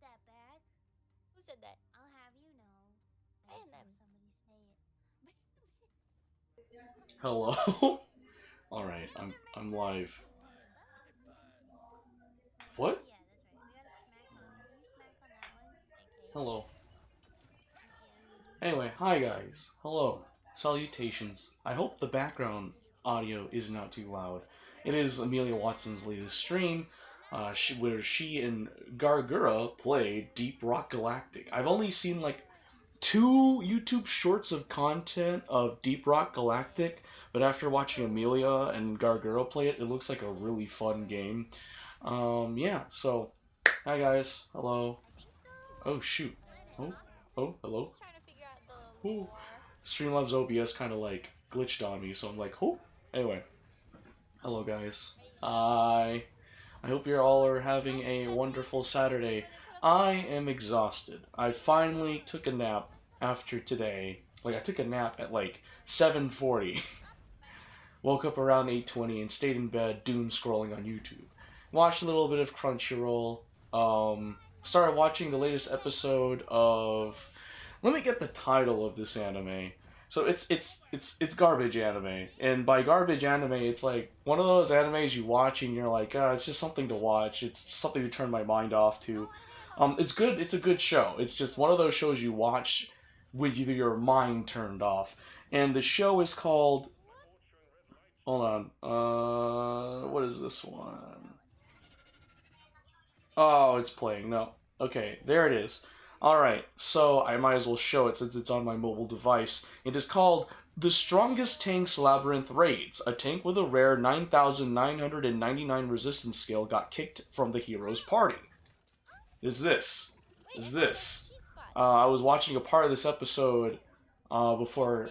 that back. Who said that? I'll have you know. I And just them. heard somebody say it. Hello. All right, Skills are made I'm for live. everything. Oh What? yeah, that's right. We got a smack on. Can you smack on that one? Okay. Hello. Thank you. Anyway, hi guys. Hello. Salutations. I hope the background audio is not too loud. It is Amelia Watson's latest stream, where she and Gargura play Deep Rock Galactic. I've only seen like two YouTube shorts of content of Deep Rock Galactic, but after watching Amelia and Gargura play it, it looks like a really fun game. Yeah, so, hi guys, hello. I think so. Oh shoot. Let it Oh, talk. oh, hello. Just trying to figure out the Oh. lore. Streamlabs OBS kind of like glitched on me, so I'm like, oh. Anyway, hello guys. Hey. I hope you all are having a wonderful Saturday. I am exhausted. I finally took a nap after today. Like I took a nap at like 7:40. Woke up around 8:20 and stayed in bed doom scrolling on YouTube. Watched a little bit of Crunchyroll. Started watching the latest episode of. Let me get the title of this anime. So it's garbage anime, and by garbage anime, it's like one of those animes you watch and you're like, it's just something to watch. It's something to turn my mind off to. It's good. It's a good show. It's just one of those shows you watch with either your mind turned off. And the show is called. Hold on. What is this one? Oh, it's playing. No. Okay, there it is. Alright, so I might as well show it since it's on my mobile device. It is called The Strongest Tanks Labyrinth Raids. A tank with a rare 9,999 resistance skill got kicked from the hero's party. Is this? Wait, Is I found a this? cheat spot. I was watching a part of this episode before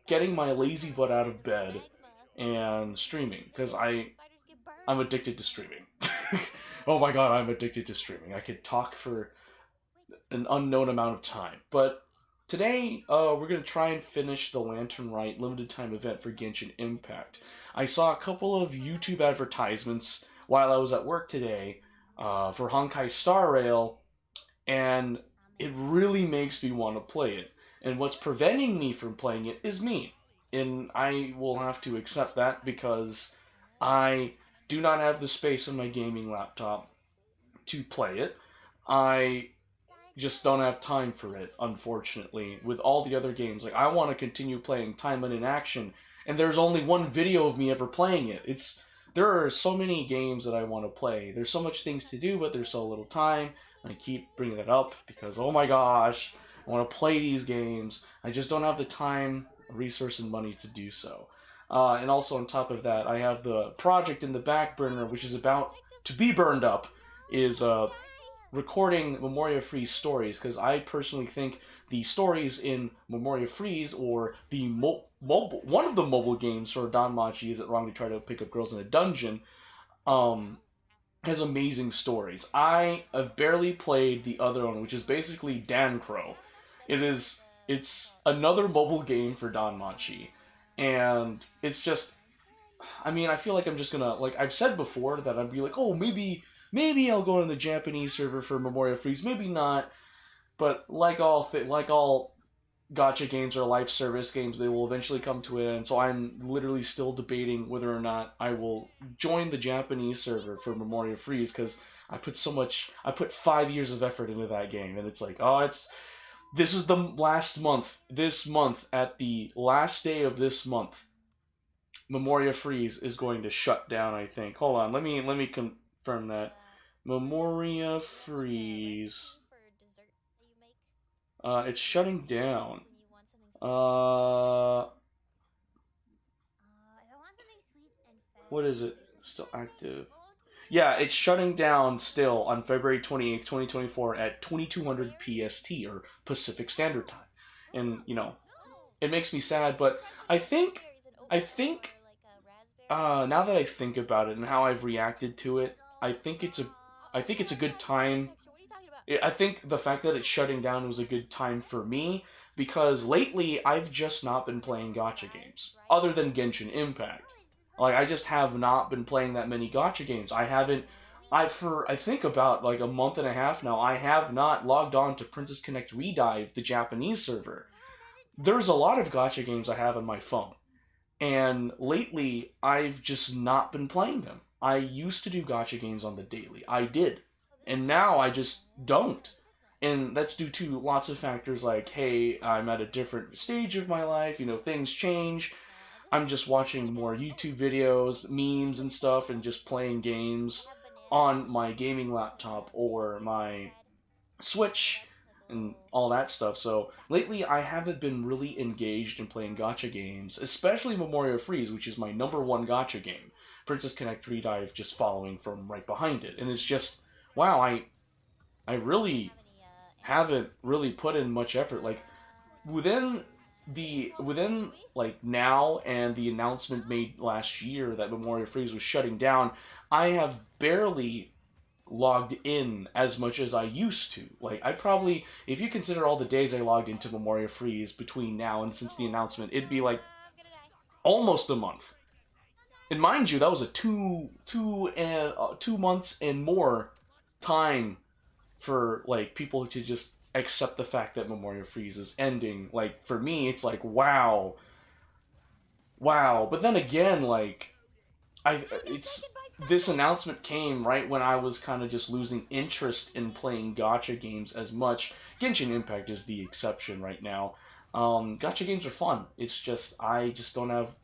getting my lazy butt out of bed and streaming, because Spiders get burned. I'm addicted to streaming. Oh my god, I'm addicted to streaming. I could talk for an unknown amount of time. But today, we're going to try and finish the Lantern Rite limited time event for Genshin Impact. I saw a couple of YouTube advertisements while I was at work today for Honkai Star Rail, and it really makes me want to play it. And what's preventing me from playing it is me. And I will have to accept that because I do not have the space on my gaming laptop to play it. I just don't have time for it, unfortunately, with all the other games. Like, I want to continue playing Time in Action, and there's only one video of me ever playing it. There are so many games that I want to play. There's so much things to do, but there's so little time. I keep bringing that up because, oh my gosh, I want to play these games. I just don't have the time, resource, and money to do so. And also on top of that, I have the project in the back burner, which is about to be burned up, is recording Memoria Freeze stories, because I personally think the stories in Memoria Freeze, or the mobile one of the mobile games for Danmachi, Is It Wrong to Try to Pick Up Girls in a Dungeon, um, has amazing stories. I have barely played the other one, which is basically Dancrow. It's another mobile game for Danmachi, and it's just, I mean, I feel like I'm just gonna, like I've said before, that I'd be like, oh, maybe I'll go on the Japanese server for Memoria Freeze, maybe not. But like all gacha games or live service games, they will eventually come to an end. So I'm literally still debating whether or not I will join the Japanese server for Memoria Freeze, because I put 5 years of effort into that game, and it's like, this is the last month. This month, at the last day of this month, Memoria Freeze is going to shut down, I think. Hold on, let me confirm that. Memoria Freeze. It's shutting down. What is it? Still active. Yeah, it's shutting down still on February 28th, 2024 at 2200 PST, or Pacific Standard Time. And, it makes me sad, but I think, now that I think about it and how I've reacted to it, I think it's a good time. I think the fact that it's shutting down was a good time for me, because lately I've just not been playing gacha games other than Genshin Impact. Like, I just have not been playing that many gacha games. I haven't I think about like a month and a half now, I have not logged on to Princess Connect Redive, the Japanese server. There's a lot of gacha games I have on my phone, and lately I've just not been playing them. I used to do gacha games on the daily. I did. And now I just don't. And that's due to lots of factors like, hey, I'm at a different stage of my life, things change. I'm just watching more YouTube videos, memes and stuff, and just playing games on my gaming laptop or my Switch and all that stuff. So lately I haven't been really engaged in playing gacha games, especially Memoria Freeze, which is my #1 gacha game. Princess Connect Redive just following from right behind it. And it's just, wow, I really haven't really put in much effort. Like within like now and the announcement made last year that Memoria Freeze was shutting down, I have barely logged in as much as I used to. Like I probably, if you consider all the days I logged into Memoria Freeze between now and since the announcement, it'd be like almost a month. And mind you, that was a two months and more time for like people to just accept the fact that Memoria Freeze is ending. Like for me, it's like wow. But then again, like this announcement came right when I was kind of just losing interest in playing gacha games as much. Genshin Impact is the exception right now. Gacha games are fun. It's just I just don't have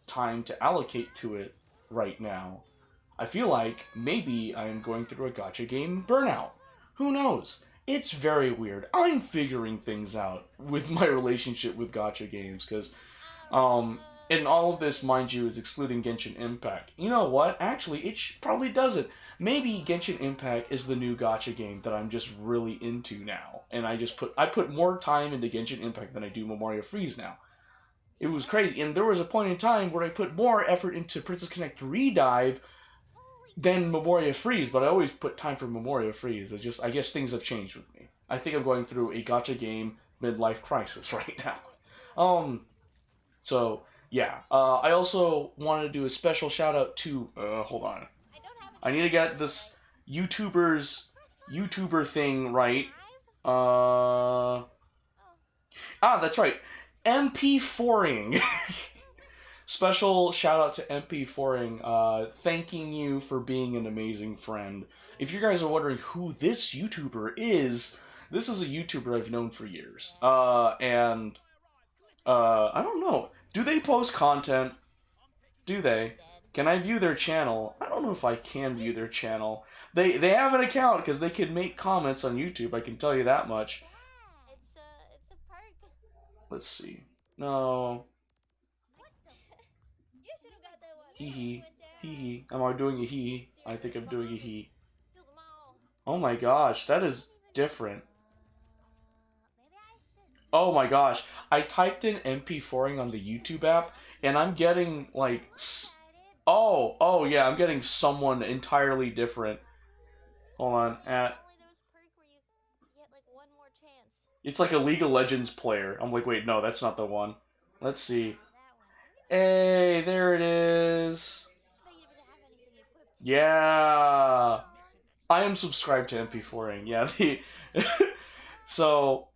time to allocate to it right now. I feel like maybe I'm going through a gacha game burnout. Who knows? It's very weird. I'm figuring things out with my relationship with gacha games because and all of this, mind you, is excluding Genshin Impact. You know what? Actually, it probably doesn't. Maybe Genshin Impact is the new gacha game that I'm just really into now, and I put more time into Genshin Impact than I do Memoria Freeze now. It was crazy, and there was a point in time where I put more effort into Princess Connect Redive than Memoria Freeze, but I always put time for Memoria Freeze. It's just, I guess things have changed with me. I think I'm going through a gacha game midlife crisis right now. So yeah, I also want to do a special shout out to, hold on. I need to get this YouTuber thing right. That's right. MP4ing. Special shout out to MP4ing, thanking you for being an amazing friend. If you guys are wondering who this YouTuber is, this is a YouTuber I've known for years. I don't know. Do they post content? Do they? Can I view their channel? I don't know if I can view their channel. They have an account because they can make comments on YouTube, I can tell you that much. It's a perk. Let's see. No. You should have got that one. Hee hee. Hee hee. Am I doing a hee? I think I'm doing a hee. Kill them all. Oh my gosh, that is different. Oh my gosh, I typed in MP4ing on the YouTube app, and I'm getting, like, oh yeah, I'm getting someone entirely different. Hold on, it's like a League of Legends player. I'm like, wait, no, that's not the one. Let's see. Hey, there it is. Yeah. I am subscribed to MP4ing. Yeah, so...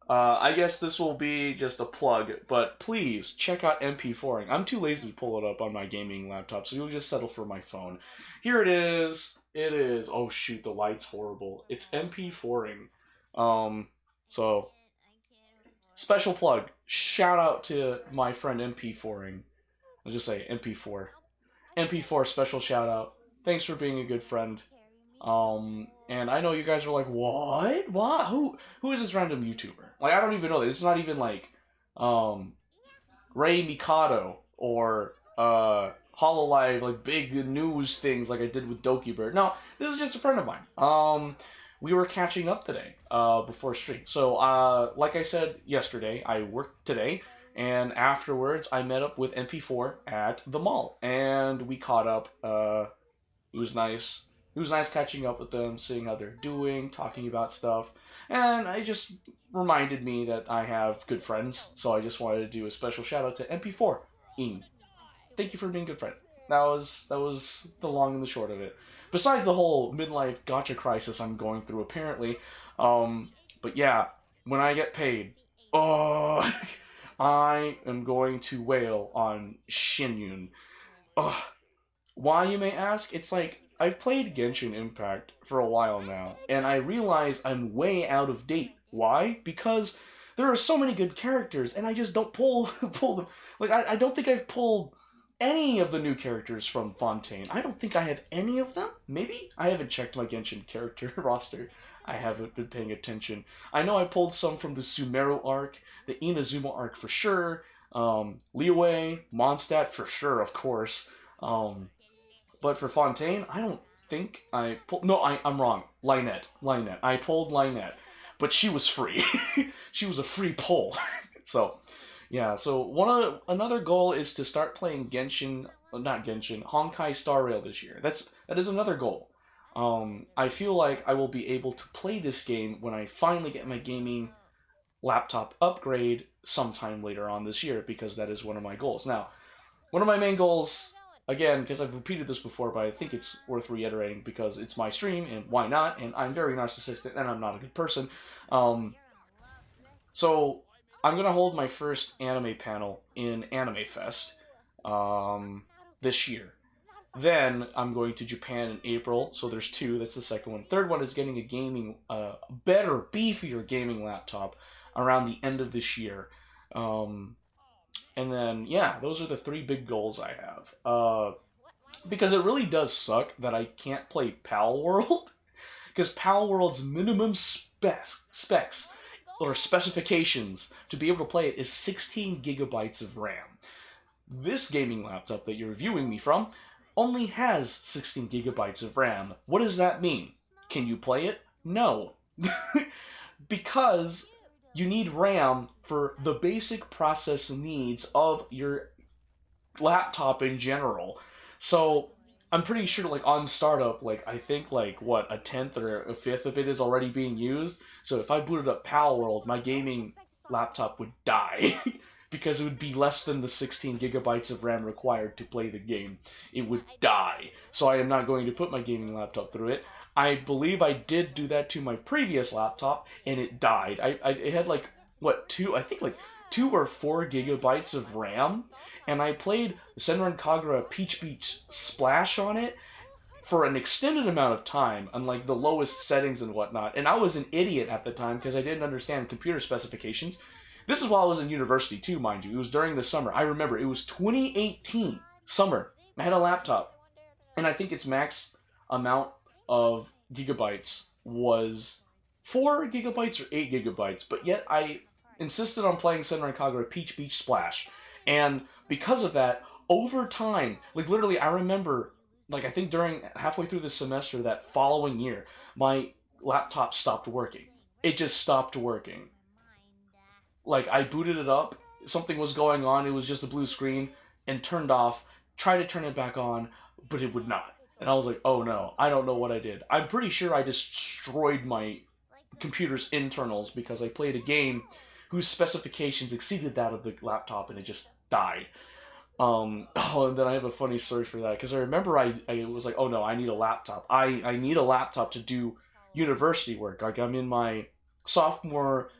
I guess this will be just a plug, but please check out MP4ing. I'm too lazy to pull it up on my gaming laptop, so you'll just settle for my phone. Here it is. It is. Oh shoot, the light's horrible. It's MP4ing. So special plug. Shout out to my friend MP4ing. I'll just say MP4. MP4 special shout out. Thanks for being a good friend. And I know you guys are like, what? What? Who is this random YouTuber? Like, I don't even know. It's not even like, Ray Mikado or, Hololive, like, big news things like I did with Doki Bird. No, this is just a friend of mine. We were catching up today, before stream. So, like I said yesterday, I worked today, and afterwards I met up with MP4 at the mall, and we caught up. It was nice. It was nice catching up with them, seeing how they're doing, talking about stuff, and it just reminded me that I have good friends, so I just wanted to do a special shout out to MP4. Thank you for being a good friend. That was the long and the short of it. Besides the whole midlife gacha crisis I'm going through, apparently. But yeah, when I get paid, oh, I am going to wail on Shinyun. Ugh. Why, you may ask? It's like, I've played Genshin Impact for a while now, and I realize I'm way out of date. Why? Because there are so many good characters, and I just don't pull them. Like, I don't think I've pulled any of the new characters from Fontaine. I don't think I have any of them. Maybe? I haven't checked my Genshin character roster. I haven't been paying attention. I know I pulled some from the Sumeru arc, the Inazuma arc for sure, Liyue, Mondstadt for sure, of course. But for Fontaine, I don't think I pulled... No, I'm wrong. Lynette. I pulled Lynette. But she was free. She was a free pull. So, yeah. So another goal is to start playing Genshin... Not Genshin. Honkai Star Rail this year. That is another goal. I feel like I will be able to play this game when I finally get my gaming laptop upgrade sometime later on this year, because that is one of my goals. Now, one of my main goals... Again, because I've repeated this before, but I think it's worth reiterating because it's my stream, and why not? And I'm very narcissistic, and I'm not a good person. So, I'm going to hold my first anime panel in Anime Fest this year. Then, I'm going to Japan in April, so there's 2, that's the second one. Third one is getting a gaming, better, beefier gaming laptop around the end of this year. And then, yeah, those are the 3 big goals I have. Because it really does suck that I can't play Pal World. Because Pal World's minimum specs, or specifications, to be able to play it is 16 gigabytes of RAM. This gaming laptop that you're viewing me from only has 16 gigabytes of RAM. What does that mean? Can you play it? No. Because... you need RAM for the basic process needs of your laptop in general. So, I'm pretty sure, like, on startup, like, I think, like, what, a 10th or a 5th of it is already being used? So if I booted up Pal World, my gaming laptop would die. Because it would be less than the 16 gigabytes of RAM required to play the game. It would die. So I am not going to put my gaming laptop through it. I believe I did do that to my previous laptop, and it died. It had like, what, 2 or 4 gigabytes of RAM, and I played Senran Kagura Peach Beach Splash on it for an extended amount of time, on like the lowest settings and whatnot, and I was an idiot at the time because I didn't understand computer specifications. This is while I was in university too, mind you. It was during the summer. I remember, it was 2018, summer. I had a laptop, and I think its max amount of gigabytes was 4 gigabytes or 8 gigabytes, but yet I insisted on playing Senran Kagura Peach Beach Splash. And because of that, over time, like literally I remember, like I think during halfway through the semester that following year, my laptop stopped working. It just stopped working. Like I booted it up, something was going on, it was just a blue screen, and turned off, tried to turn it back on, but it would not. And I was like, oh no, I don't know what I did. I'm pretty sure I destroyed my computer's internals because I played a game whose specifications exceeded that of the laptop and it just died. And then I have a funny story for that, because I remember I was like, oh no, I need a laptop. I need a laptop to do university work. Like I'm in my sophomore,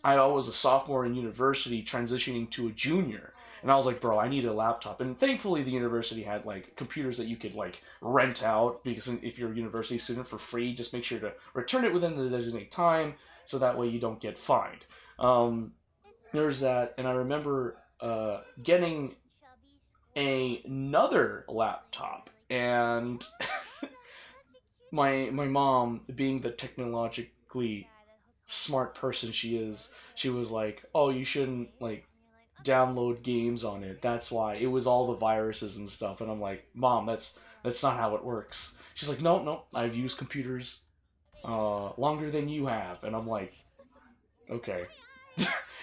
I was a sophomore in university transitioning to a junior. And I was like, bro, I need a laptop. And thankfully the university had like computers that you could like rent out, because if you're a university student for free, just make sure to return it within the designated time so that way you don't get fined. There's that, and I remember getting another laptop, and my mom, being the technologically smart person she is, she was like, oh, you shouldn't like download games on it. That's why. It was all the viruses and stuff. And I'm like, Mom, that's not how it works. She's like, no, I've used computers longer than you have. And I'm like, okay.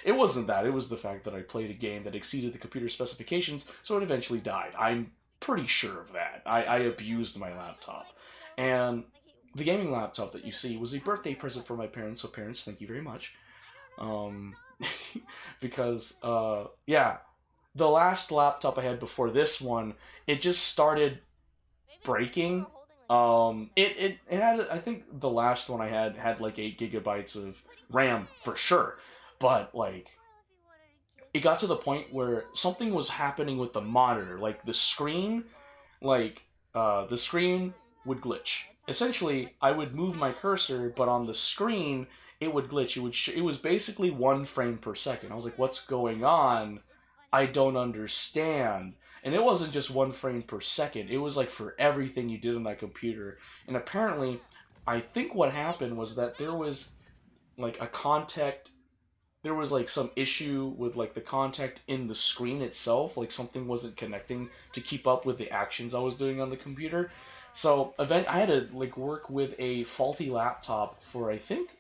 It wasn't that. It was the fact that I played a game that exceeded the computer specifications, so it eventually died. I'm pretty sure of that. I abused my laptop. And the gaming laptop that you see was a birthday present for my parents, so parents, thank you very much. Because, yeah, the last laptop I had before this one, it just started breaking. It had, I think the last one I had like 8 GB of RAM for sure, but like it got to the point where something was happening with the monitor, like the screen, like the screen would glitch. Essentially, I would move my cursor, but on the screen it would glitch. It was basically 1 frame per second. I was like, what's going on? I don't understand. And it wasn't just 1 frame per second. It was like for everything you did on that computer. And apparently, I think what happened was that there was like a contact. There was like some issue with like the contact in the screen itself. Like something wasn't connecting to keep up with the actions I was doing on the computer. So I had to like work with a faulty laptop for I think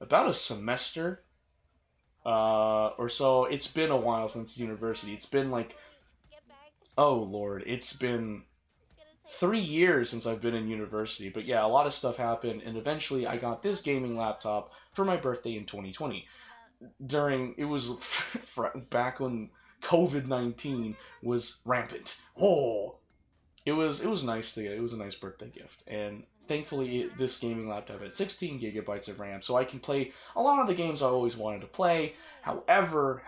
about a semester or so. It's been a while since university. It's been like, oh lord, it's been 3 years since I've been in university. But yeah, a lot of stuff happened, and eventually I got this gaming laptop for my birthday in 2020. It was back when COVID-19 was rampant. Oh, it was nice to get. It was a nice birthday gift, and thankfully this gaming laptop had 16 gigabytes of RAM, so I can play a lot of the games I always wanted to play. However,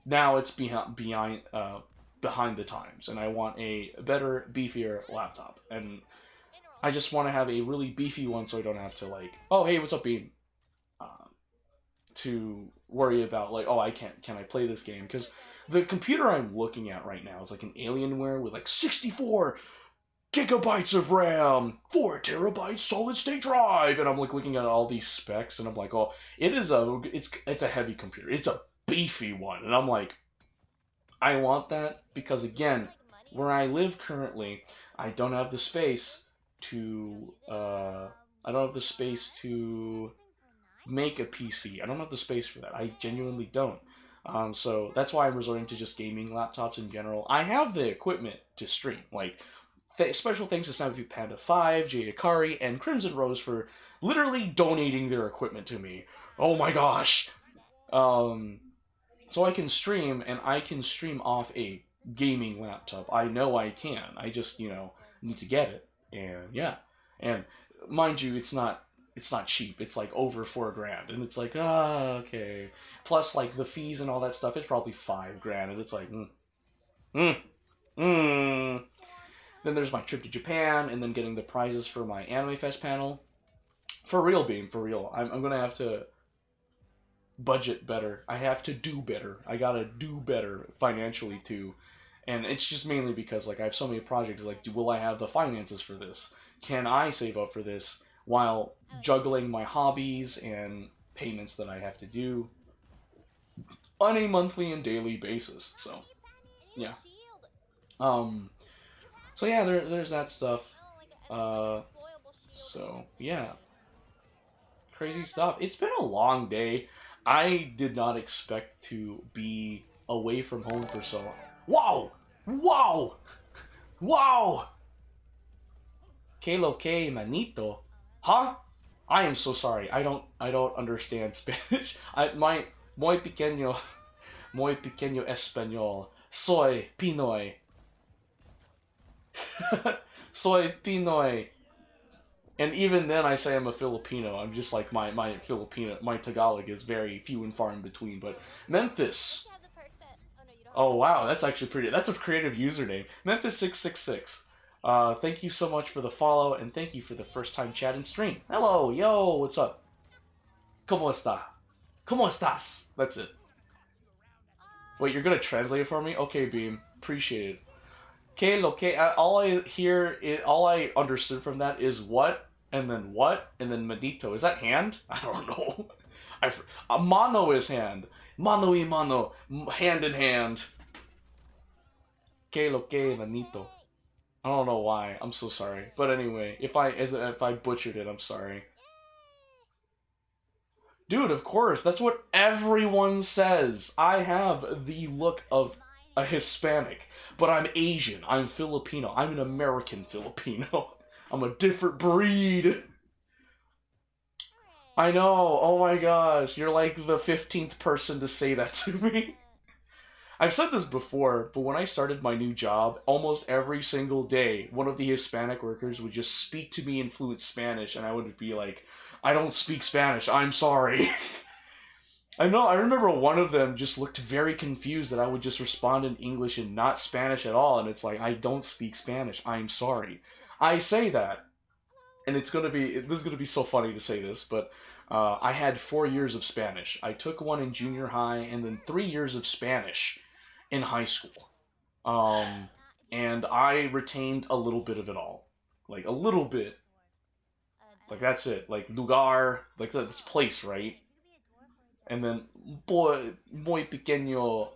now it's behind the times, and I want a better, beefier laptop, and I just want to have a really beefy one, so I don't have to like, oh hey, what's up, Beam? To worry about like, oh, can I play this game? Because the computer I'm looking at right now is like an Alienware with like 64 gigabytes of RAM, 4 terabytes solid state drive, and I'm like looking at all these specs, and I'm like, oh, it's a heavy computer, it's a beefy one, and I'm like, I want that because again, where I live currently, I don't have the space to make a PC. I don't have the space for that. I genuinely don't. So that's why I'm resorting to just gaming laptops in general. I have the equipment to stream. Like, special thanks to Snappy Panda 5, Jay Akari, and Crimson Rose for literally donating their equipment to me. Oh my gosh! So I can stream, and I can stream off a gaming laptop. I know I can. I just, need to get it. And yeah. And mind you, it's not cheap. It's like over $4,000, and it's like, okay. Plus like the fees and all that stuff, it's probably $5,000, and it's like, Then there's my trip to Japan, and then getting the prizes for my Anime Fest panel. For real, Beam, for real. I'm gonna have to budget better. I have to do better. I gotta do better financially too. And it's just mainly because like I have so many projects. Like, will I have the finances for this? Can I save up for this while juggling my hobbies and payments that I have to do on a monthly and daily basis? So, yeah. So yeah, there's that stuff. So yeah, crazy stuff. It's been a long day. I did not expect to be away from home for so long. Wow! Wow! Wow! Que lo que, manito? Huh? I am so sorry. I don't understand Spanish. Muy pequeño español. Soy Pinoy. Soy Pinoy. And even then I say I'm a Filipino. I'm just like my Tagalog is very few and far in between. But Memphis. Oh wow, that's actually pretty. That's a creative username. Memphis666. Thank you so much for the follow, and thank you for the first time chat and stream. Hello, yo, what's up? ¿Cómo está? ¿Cómo estás? That's it. Wait, you're gonna translate it for me? Okay, Beam. Appreciate it. Que lo que, all I understood from that is what, and then manito. Is that hand? I don't know. Mano is hand. Mano y mano. Hand in hand. Que lo que, manito. I don't know why. I'm so sorry. But anyway, if I butchered it, I'm sorry. Dude, of course. That's what everyone says. I have the look of a Hispanic. But I'm Asian. I'm Filipino. I'm an American Filipino. I'm a different breed. I know. Oh my gosh, you're like the 15th person to say that to me. I've said this before, but when I started my new job, almost every single day, one of the Hispanic workers would just speak to me in fluent Spanish, and I would be like, I don't speak Spanish, I'm sorry. I know, I remember one of them just looked very confused that I would just respond in English and not Spanish at all, and it's like, I don't speak Spanish, I'm sorry. I say that, and this is gonna be so funny to say this, but I had 4 years of Spanish. I took one in junior high, and then 3 years of Spanish in high school. And I retained a little bit of it all. Like, a little bit. Like, that's it. Like, lugar, like, that's place, right? And then, muy pequeño,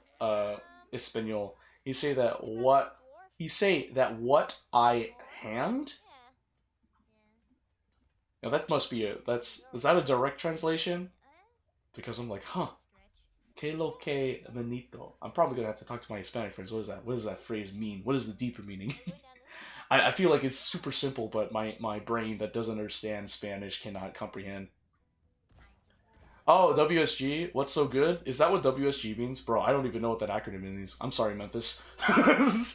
español. He say that what I hand? Now, that must be is that a direct translation? Because I'm like, huh. Que lo que benito. I'm probably gonna have to talk to my Hispanic friends. What is that? What does that phrase mean? What is the deeper meaning? I feel like it's super simple, but my brain that doesn't understand Spanish cannot comprehend. Oh, WSG? What's so good? Is that what WSG means? Bro, I don't even know what that acronym means. I'm sorry, Memphis. I'm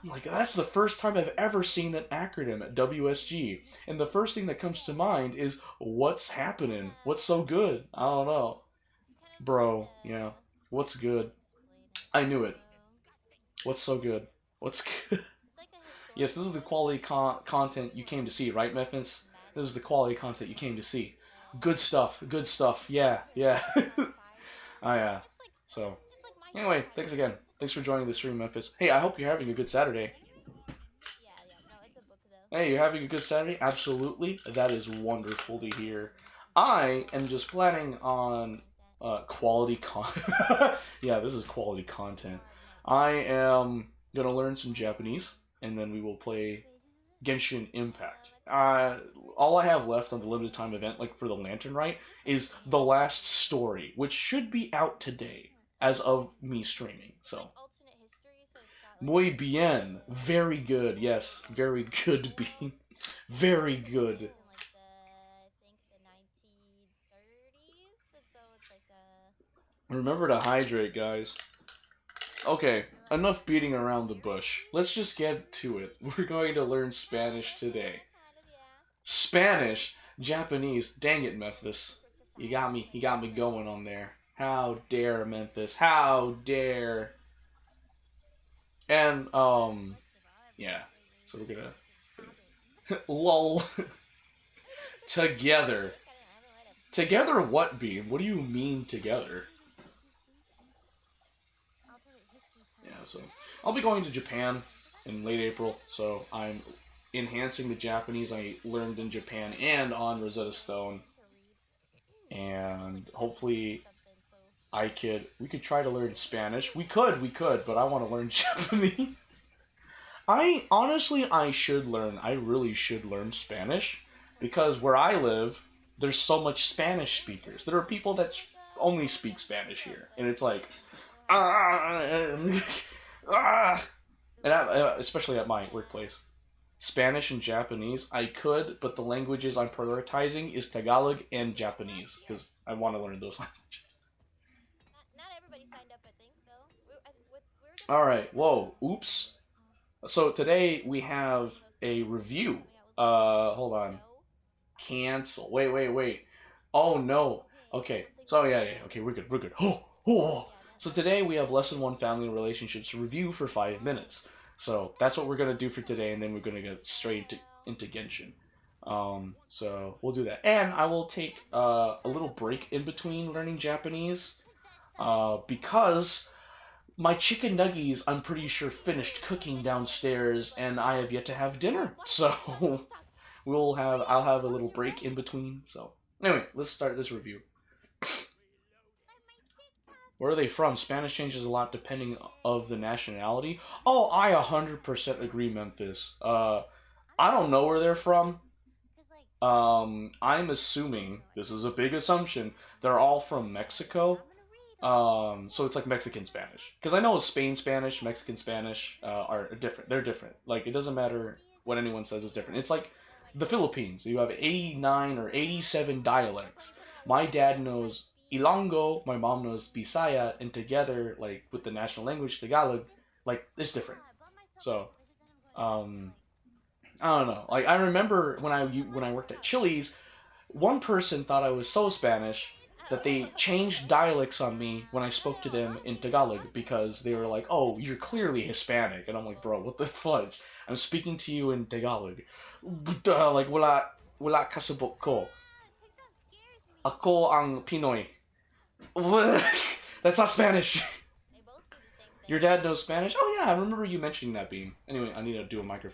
like, that's the first time I've ever seen that acronym at WSG. And the first thing that comes to mind is, what's happening? What's so good? I don't know. Bro, yeah. What's good? I knew it. What's so good? What's good? Yes, this is the quality content you came to see, right, Memphis? This is the quality content you came to see. Good stuff, good stuff. Yeah, yeah. Oh, yeah. So, anyway, thanks again. Thanks for joining the stream, Memphis. Hey, I hope you're having a good Saturday. Hey, you're having a good Saturday? Absolutely. That is wonderful to hear. I am just planning on quality content. Yeah, this is quality content. I am gonna learn some Japanese, and then we will play Genshin Impact. All I have left on the limited time event, like for the Lantern Rite, is the last story, which should be out today, as of me streaming. So, muy bien, very good. Yes, very good. Being very good. Remember to hydrate, guys. Okay, enough beating around the bush. Let's just get to it. We're going to learn Spanish today. Spanish? Japanese? Dang it, Memphis. He got me going on there. How dare, Memphis. How dare. And, yeah. So we're gonna... LOL. Together. Together what, Bean? What do you mean together? Yeah, so I'll be going to Japan in late April, so I'm enhancing the Japanese I learned in Japan and on Rosetta Stone, and hopefully we could try to learn Spanish. We could, but I want to learn Japanese. I really should learn Spanish, because where I live, there's so much Spanish speakers. There are people that only speak Spanish here, and it's like, and especially at my workplace. Spanish and Japanese, I could, but the languages I'm prioritizing is Tagalog and Japanese, because I want to learn those languages. Not everybody signed up, I think, though. Alright, whoa, oops. So today we have a review. Hold on. Cancel. Wait. Oh, no. Okay, so yeah, okay, we're good. Oh. So today we have Lesson 1 Family and Relationships review for 5 minutes. So that's what we're going to do for today, and then we're going to get straight into Genshin. So we'll do that. And I will take a little break in between learning Japanese, because my chicken nuggies, I'm pretty sure, finished cooking downstairs, and I have yet to have dinner. So I'll have a little break in between. So anyway, let's start this review. Where are they from? Spanish changes a lot depending of the nationality. Oh, I 100% agree, Memphis. I don't know where they're from. I'm assuming, this is a big assumption, they're all from Mexico. So it's like Mexican Spanish. Because I know Spain Spanish, Mexican Spanish are different. They're different. Like, it doesn't matter what anyone says is different. It's like the Philippines. You have 89 or 87 dialects. My dad knows Ilonggo, my mom knows Bisaya, and together, like with the national language Tagalog, like it's different. So, I don't know. Like I remember when I worked at Chili's, one person thought I was so Spanish that they changed dialects on me when I spoke to them in Tagalog because they were like, "Oh, you're clearly Hispanic," and I'm like, "Bro, what the fudge? I'm speaking to you in Tagalog. Like wala kasabot ko. Ako ang Pinoy." That's not Spanish. They both do the same thing. Your dad knows Spanish? Oh yeah, I remember you mentioning that, Bean. Anyway, I need to do a microphone.